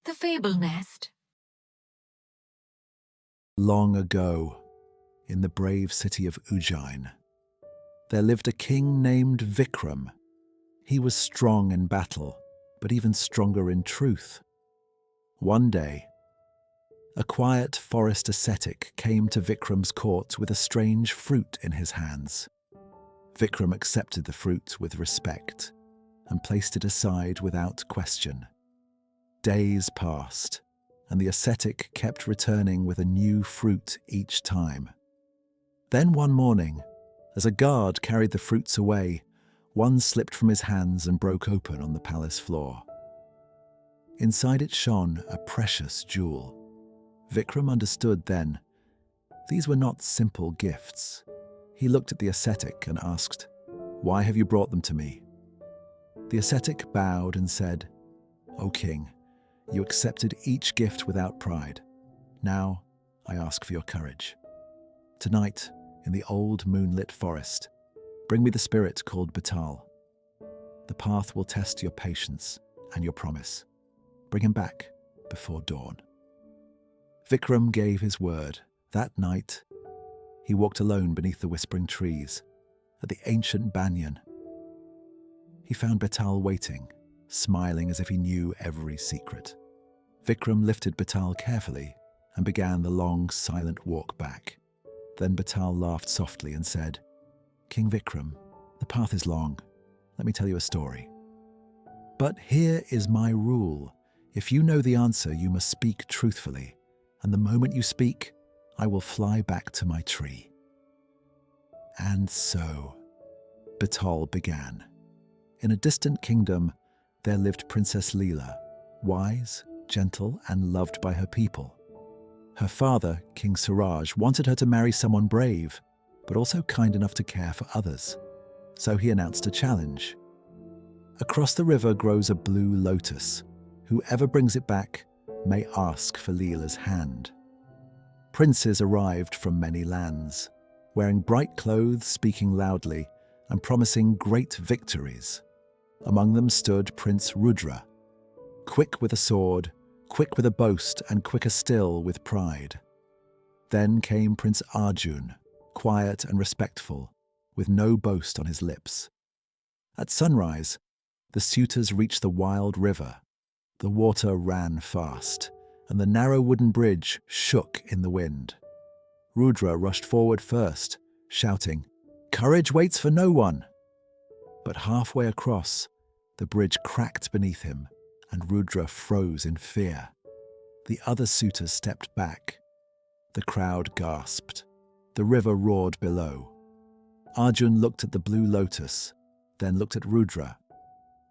The Fable Nest. Long ago, in the brave city of Ujjain, there lived a king named Vikram. He was strong in battle, but even stronger in truth. One day, a quiet forest ascetic came to Vikram's court with a strange fruit in his hands. Vikram accepted the fruit with respect and placed it aside without question. Days passed, and the ascetic kept returning with a new fruit each time. Then one morning, as a guard carried the fruits away, one slipped from his hands and broke open on the palace floor. Inside it shone a precious jewel. Vikram understood then. These were not simple gifts. He looked at the ascetic and asked, "Why have you brought them to me?" The ascetic bowed and said, "O king, you accepted each gift without pride. Now I ask for your courage. Tonight, in the old moonlit forest, bring me the spirit called Betal. The path will test your patience and your promise. Bring him back before dawn." Vikram gave his word. That night, he walked alone beneath the whispering trees, at the ancient banyan. He found Betal waiting, smiling as if he knew every secret. Vikram lifted Betal carefully and began the long, silent walk back. Then Betal laughed softly and said, "King Vikram, the path is long. Let me tell you a story. But here is my rule. If you know the answer, you must speak truthfully. And the moment you speak, I will fly back to my tree." And so, Betal began. In a distant kingdom, there lived Princess Leela, wise, gentle, and loved by her people. Her father, King Suraj, wanted her to marry someone brave, but also kind enough to care for others. So he announced a challenge. Across the river grows a blue lotus. Whoever brings it back may ask for Leela's hand. Princes arrived from many lands, wearing bright clothes, speaking loudly, and promising great victories. Among them stood Prince Rudra, quick with a sword, quick with a boast, and quicker still with pride. Then came Prince Arjun, quiet and respectful, with no boast on his lips. At sunrise, the suitors reached the wild river. The water ran fast, and the narrow wooden bridge shook in the wind. Rudra rushed forward first, shouting, "Courage waits for no one!" But halfway across, the bridge cracked beneath him, and Rudra froze in fear. The other suitors stepped back. The crowd gasped. The river roared below. Arjun looked at the blue lotus, then looked at Rudra.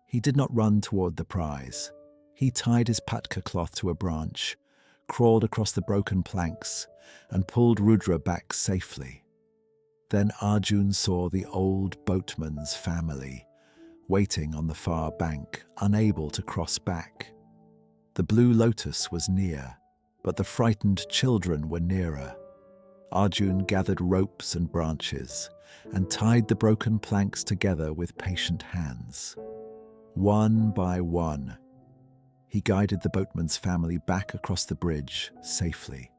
He did not run toward the prize. He tied his patka cloth to a branch, crawled across the broken planks, and pulled Rudra back safely. Then Arjun saw the old boatman's family, waiting on the far bank, unable to cross back. The blue lotus was near, but the frightened children were nearer. Arjun gathered ropes and branches and tied the broken planks together with patient hands. One by one, he guided the boatman's family back across the bridge safely.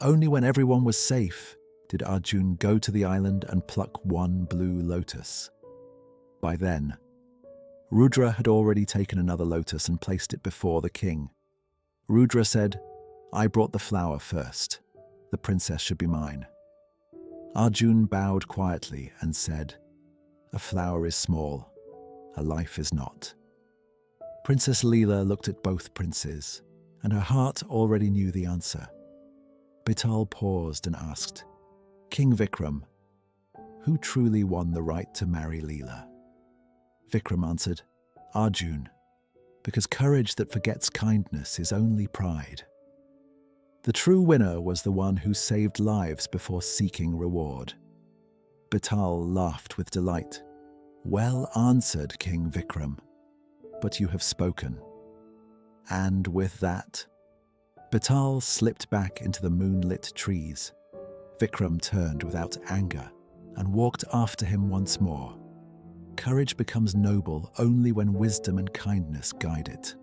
Only when everyone was safe did Arjun go to the island and pluck one blue lotus. By then, Rudra had already taken another lotus and placed it before the king. Rudra said, "I brought the flower first. The princess should be mine." Arjun bowed quietly and said, "A flower is small, a life is not." Princess Leela looked at both princes, and her heart already knew the answer. Betal paused and asked, "King Vikram, who truly won the right to marry Leela?" Vikram answered, "Arjun, because courage that forgets kindness is only pride." The true winner was the one who saved lives before seeking reward. Betal laughed with delight. "Well answered, King Vikram, but you have spoken." And with that, Betal slipped back into the moonlit trees. Vikram turned without anger and walked after him once more. Courage becomes noble only when wisdom and kindness guide it.